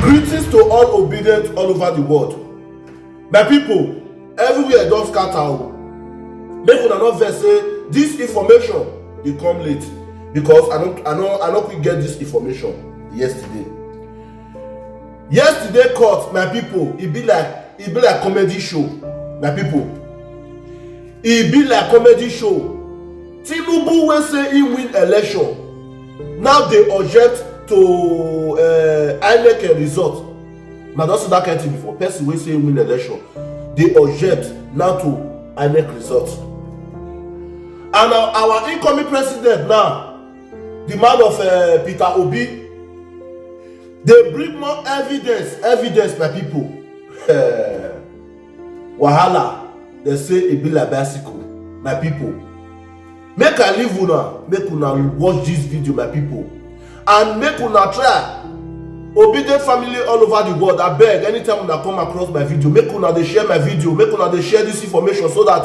Greetings to all obedient all over the world. My people, everywhere don scatter. Make una not vex say this information dey come late because I no quick get this information yesterday. Yesterday court, my people, e be like comedy show. My people, e be like comedy show. Tinubu wey say he win election now dey object to INEC result. Na don see that kind thing before. Person wey say he win election dey object now to INEC result. And our incoming president now, the man of Peter Obi, they bring more evidence my people. Wahala, they say it be like bicycle. My people, make I leave una, make una watch this video, my people, and make una try obedient family all over the world. I beg, anytime una come across my video, make una dey share my video, make una dey share this information so that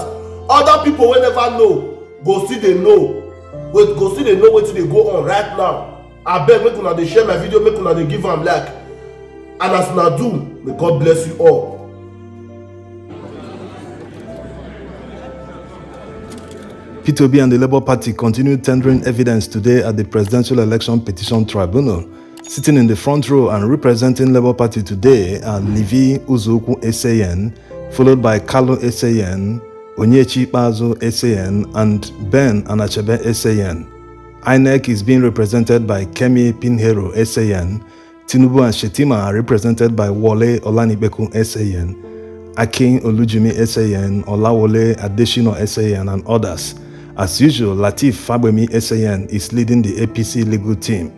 other people will never know go still dey know wetin dey go on right now. I beg, make una dey share my video, make una dey give am like, and as una do, may God bless you all. Peter Obi and the Labour Party continued tendering evidence today at the Presidential Election Petition Tribunal. Sitting in the front row and representing Labour Party today are Levi Uzoku Eseyen, followed by Kalu Eseyen, Onyechi Bazo Eseyen, and Ben Anachebe Eseyen. INEC is being represented by Kemi Pinheiro Eseyen. Tinubu and Shetima are represented by Wole Olanibeku Eseyen, Akin Olujimi Eseyen, Olawole Adeshino Eseyen, and others. As usual, Lateef Fagbemi Eseyen is leading the APC legal team.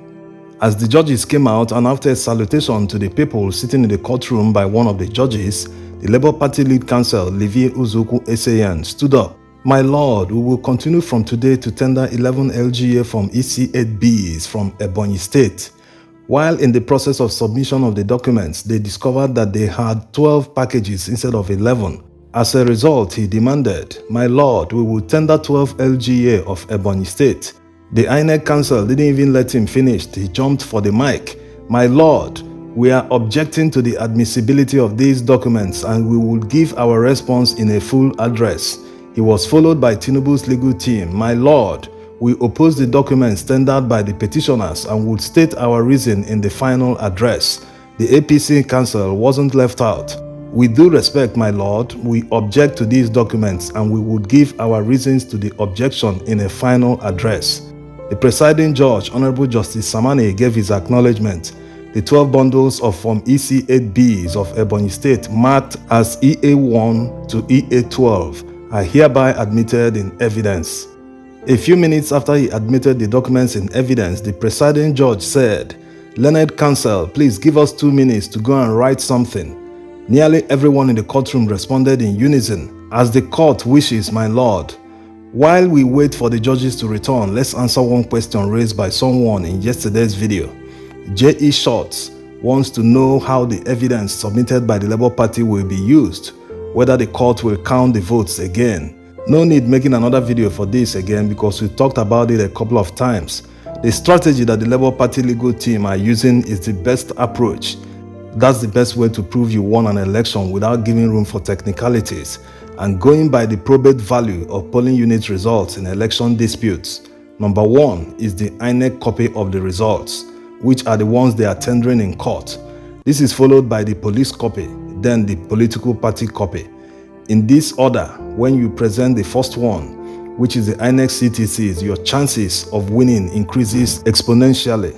As the judges came out and after a salutation to the people sitting in the courtroom by one of the judges, the Labour Party lead counsel Levi Uzoku Eseyen stood up. "My lord, we will continue from today to tender 11 LGA from EC8Bs from Ebonyi State." While in the process of submission of the documents, they discovered that they had 12 packages instead of 11. As a result, he demanded, "My lord, we will tender 12 LGA of Ebonyi State." The INEC counsel didn't even let him finish. He jumped for the mic. "My lord, we are objecting to the admissibility of these documents and we will give our response in a full address." He was followed by Tinubu's legal team. "My lord, we oppose the documents tendered by the petitioners and would state our reason in the final address." The APC counsel wasn't left out. "With due respect, my lord, we object to these documents and we would give our reasons to the objection in a final address." The presiding judge, Honorable Justice Samani, gave his acknowledgement. The 12 bundles of Form EC8Bs of Ebonyi State marked as EA1 to EA12 are hereby admitted in evidence. A few minutes after he admitted the documents in evidence, the presiding judge said, "Learned counsel, please give us 2 minutes to go and write something." Nearly everyone in the courtroom responded in unison, "As the court wishes, my lord." While we wait for the judges to return, let's answer one question raised by someone in yesterday's video. J.E. Shorts wants to know how the evidence submitted by the Labour Party will be used, whether the court will count the votes again. No need making another video for this again because we talked about it a couple of times. The strategy that the Labour Party legal team are using is the best approach. That's the best way to prove you won an election without giving room for technicalities and going by the probate value of polling unit results in election disputes. Number 1 is the INEC copy of the results, which are the ones they are tendering in court. This is followed by the police copy, then the political party copy. In this order, when you present the first one, which is the INEC CTCs, your chances of winning increases exponentially.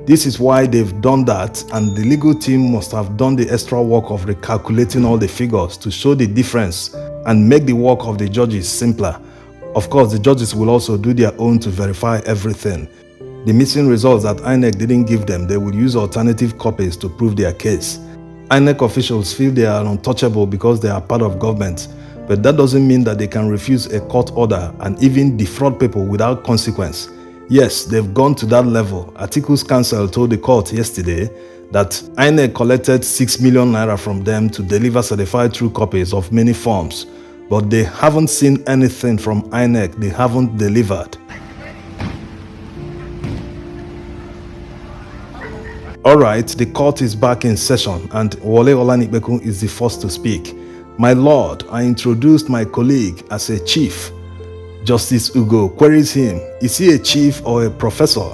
This is why they've done that, and the legal team must have done the extra work of recalculating all the figures to show the difference and make the work of the judges simpler. Of course, the judges will also do their own to verify everything. The missing results that INEC didn't give them, they will use alternative copies to prove their case. INEC officials feel they are untouchable because they are part of government, but that doesn't mean that they can refuse a court order and even defraud people without consequence. Yes, they've gone to that level. Articles Counsel told the court yesterday that INEC collected 6 million naira from them to deliver certified true copies of many forms, but they haven't seen anything from INEC they haven't delivered. Alright, the court is back in session and Wole Olanipekun is the first to speak. My lord, I introduced my colleague as a chief. Justice Ugo queries him, is he a chief or a professor?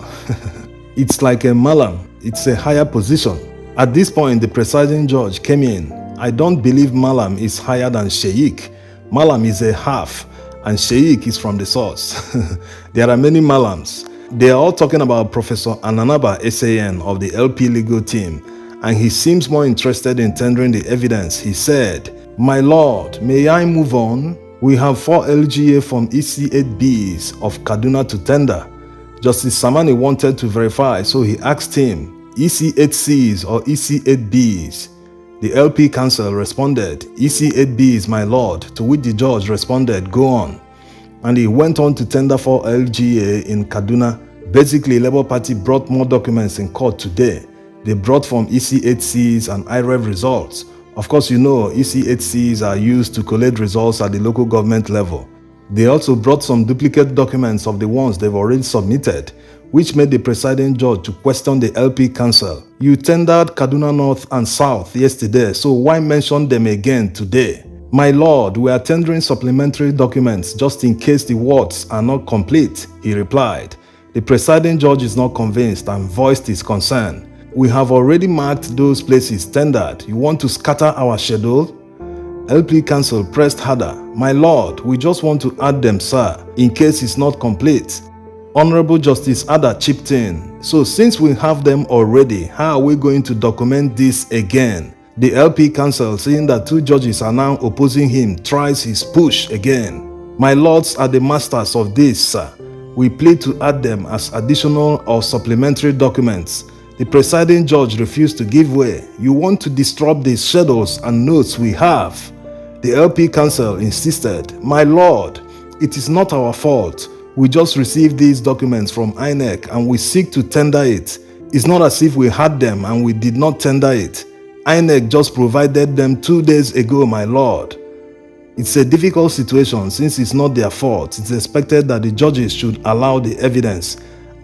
It's like a malam, it's a higher position. At this point, the presiding judge came in. I don't believe malam is higher than sheikh. Malam is a half and sheikh is from the source. There are many malams. They are all talking about Professor Ananaba SAN of the LP legal team, and he seems more interested in tendering the evidence. He said, my lord, may I move on? We have 4 LGA from EC8Bs of Kaduna to tender. Justice Samani wanted to verify, so he asked him, EC8Cs or EC8Bs? The LP counsel responded, EC8Bs, my lord, to which the judge responded, go on. And he went on to tender 4 LGA in Kaduna. Basically, Labour Party brought more documents in court today. They brought from EC8Cs and IREV results. Of course, you know EC8Cs are used to collate results at the local government level. They also brought some duplicate documents of the ones they've already submitted, which made the presiding judge to question the LP counsel. You tendered Kaduna North and South yesterday, so why mention them again today? My lord, we are tendering supplementary documents just in case the words are not complete, he replied. The presiding judge is not convinced and voiced his concern. We have already marked those places tendered. You want to scatter our schedule? LP counsel pressed harder. My lord, we just want to add them, sir, in case it's not complete. Honorable Justice Ada chipped in. So since we have them already, how are we going to document this again? The LP counsel, seeing that 2 judges are now opposing him, tries his push again. My lords are the masters of this, sir. We plead to add them as additional or supplementary documents. The presiding judge refused to give way. You want to disrupt the schedules and notes we have. The LP counsel insisted, my lord, it is not our fault. We just received these documents from INEC and we seek to tender it. It's not as if we had them and we did not tender it. INEC just provided them 2 days ago, my lord. It's a difficult situation since it's not their fault. It's expected that the judges should allow the evidence.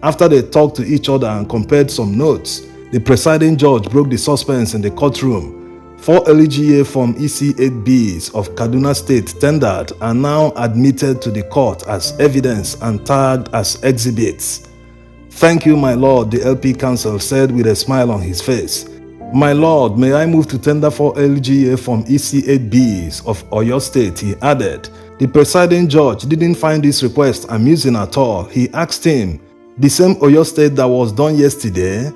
After they talked to each other and compared some notes, the presiding judge broke the suspense in the courtroom. 4 LGA from EC8Bs of Kaduna State tendered are now admitted to the court as evidence and tagged as exhibits. Thank you, my lord, the LP counsel said with a smile on his face. My lord, may I move to tender 4 LGA from EC8Bs of Oyo State, he added. The presiding judge didn't find this request amusing at all. He asked him, the same Oyo State that was done yesterday?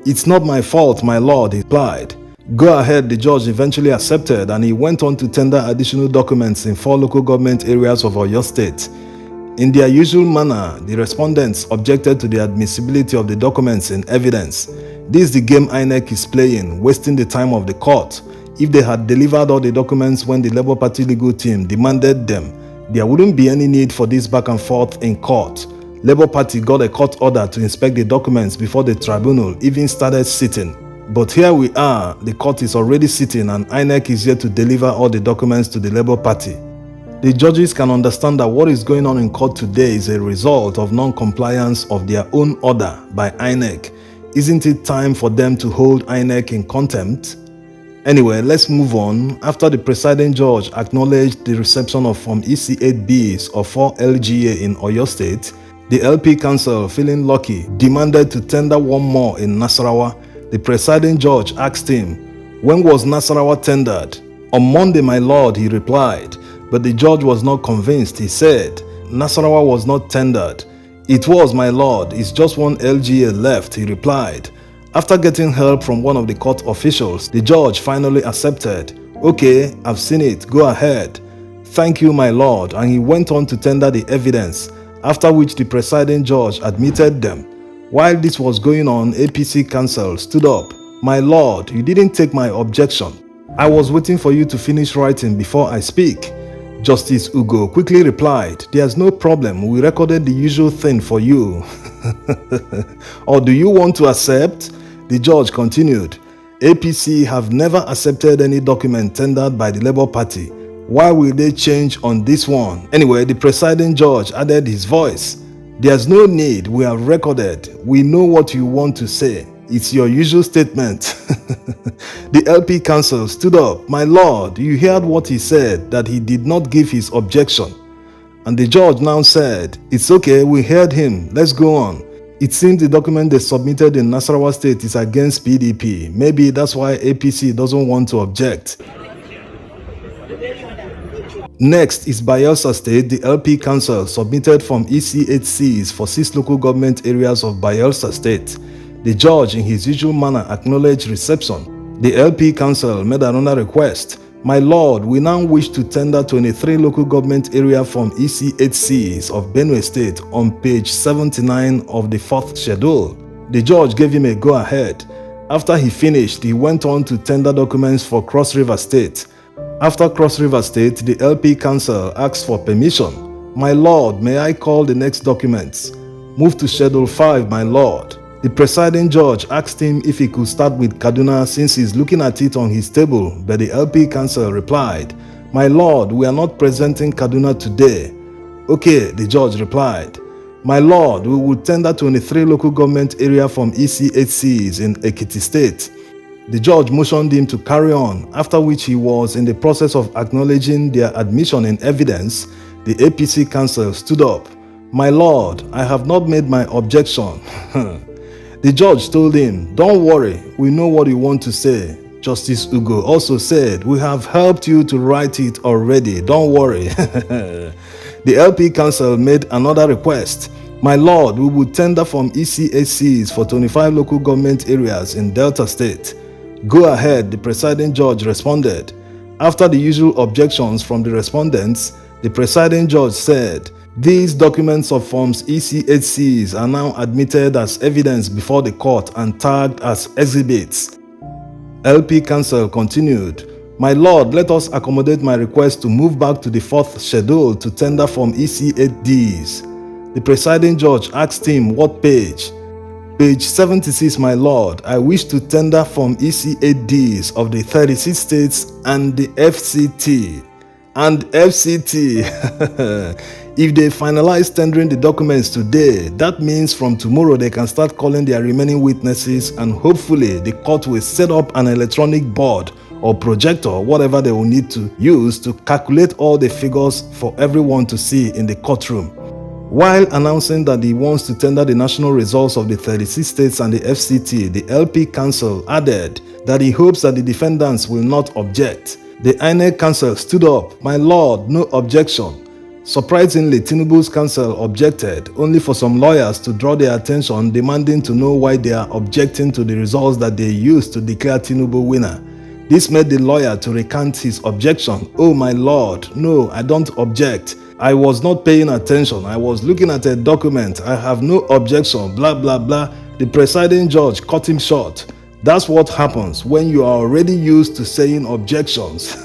It's not my fault, my lord, he replied. Go ahead, the judge eventually accepted and he went on to tender additional documents in 4 local government areas of Oyo State. In their usual manner, the respondents objected to the admissibility of the documents in evidence. This is the game INEC is playing, wasting the time of the court. If they had delivered all the documents when the Labour Party legal team demanded them, there wouldn't be any need for this back and forth in court. Labour Party got a court order to inspect the documents before the tribunal even started sitting. But here we are, the court is already sitting and INEC is here to deliver all the documents to the Labour Party. The judges can understand that what is going on in court today is a result of non-compliance of their own order by INEC. Isn't it time for them to hold INEC in contempt? Anyway, let's move on. After the presiding judge acknowledged the reception of from EC8Bs of 4 LGA in Oyo State, the LP counsel, feeling lucky, demanded to tender 1 more in Nasarawa. The presiding judge asked him, when was Nasarawa tendered? On Monday, my lord, he replied. But the judge was not convinced. He said, Nasarawa was not tendered. It was, my lord. It's just 1 LGA left, he replied. After getting help from one of the court officials, the judge finally accepted. Okay, I've seen it. Go ahead. Thank you, my lord. And he went on to tender the evidence, after which the presiding judge admitted them. While this was going on, APC counsel stood up. My lord, you didn't take my objection. I was waiting for you to finish writing before I speak. Justice Ugo quickly replied, there's no problem, we recorded the usual thing for you. Or do you want to accept? The judge continued, APC have never accepted any document tendered by the Labour Party. Why will they change on this one? Anyway, the presiding judge added his voice. There's no need, we have recorded. We know what you want to say. It's your usual statement. The LP counsel stood up. My lord, you heard what he said, that he did not give his objection. And the judge now said, it's okay, we heard him, let's go on. It seems the document they submitted in Nasarawa State is against PDP. Maybe that's why APC doesn't want to object. Next is Bayelsa State. The LP Council submitted from ECHCs for 6 local government areas of Bayelsa State. The judge, in his usual manner, acknowledged reception. The LP Council made another request. My lord, we now wish to tender 23 local government area from ECHCs of Benue State on page 79 of the 4th schedule. The judge gave him a go-ahead. After he finished, he went on to tender documents for Cross River State. After Cross River State, the LP Council asked for permission. My lord, may I call the next documents? Move to Schedule 5, my lord. The presiding judge asked him if he could start with Kaduna since he's looking at it on his table, but the LP Council replied, my lord, we are not presenting Kaduna today. Okay, the judge replied. My lord, we will tender 23 local government area from ECHCs in Ekiti State. The judge motioned him to carry on, after which he was in the process of acknowledging their admission in evidence. The APC counsel stood up. My lord, I have not made my objection. The judge told him, don't worry, we know what you want to say. Justice Ugo also said, we have helped you to write it already, don't worry. The LP counsel made another request. My lord, we will tender from ECHCs for 25 local government areas in Delta State. Go ahead, the presiding judge responded. After the usual objections from the respondents, the presiding judge said, these documents of forms ECHCs are now admitted as evidence before the court and tagged as exhibits. LP counsel continued, my lord, let us accommodate my request to move back to the 4th schedule to tender from ECHDs. The presiding judge asked him what page. Page 76, my lord, I wish to tender from ECHDs of the 36 states and the FCT. And FCT. If they finalize tendering the documents today, that means from tomorrow they can start calling their remaining witnesses, and hopefully the court will set up an electronic board or projector, whatever they will need to use to calculate all the figures for everyone to see in the courtroom. While announcing that he wants to tender the national results of the 36 states and the FCT, the LP counsel added that he hopes that the defendants will not object. The INEC counsel stood up. My lord, no objection. Surprisingly, Tinubu's counsel objected, only for some lawyers to draw their attention, demanding to know why they are objecting to the results that they used to declare Tinubu winner. This made the lawyer to recant his objection. Oh my lord, no, I don't object. I was not paying attention. I was looking at a document. I have no objection, blah blah blah. The presiding judge cut him short. That's what happens when you are already used to saying objections.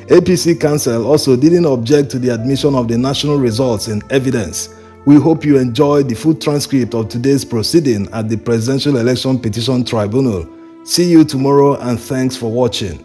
APC counsel also didn't object to the admission of the national results in evidence. We hope you enjoyed the full transcript of today's proceeding at the Presidential Election Petition Tribunal. See you tomorrow and thanks for watching.